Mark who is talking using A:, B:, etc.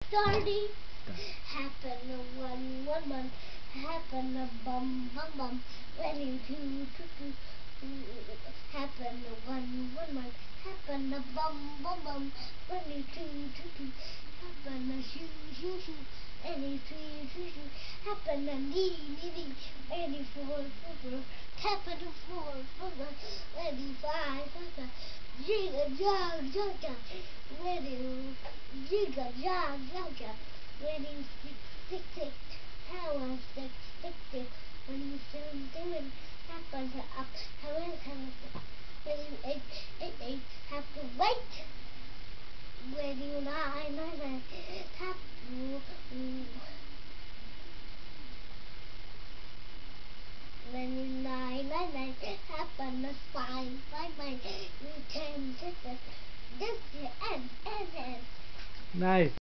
A: Starting. Happen a one month. Happen a bum. Ready to. Happen a one month. Happen a bum. Ready to. Happen a shoe. Any tree. Happen a knee. Ready for. Happen a four. Ready five. Jigga jog. Ready. Jigga jog. Ready tick. How was tick. When you something happens up. How is when you eight have to wait. When you nine have when you nine happen a five. You 10 just the end.
B: Nice.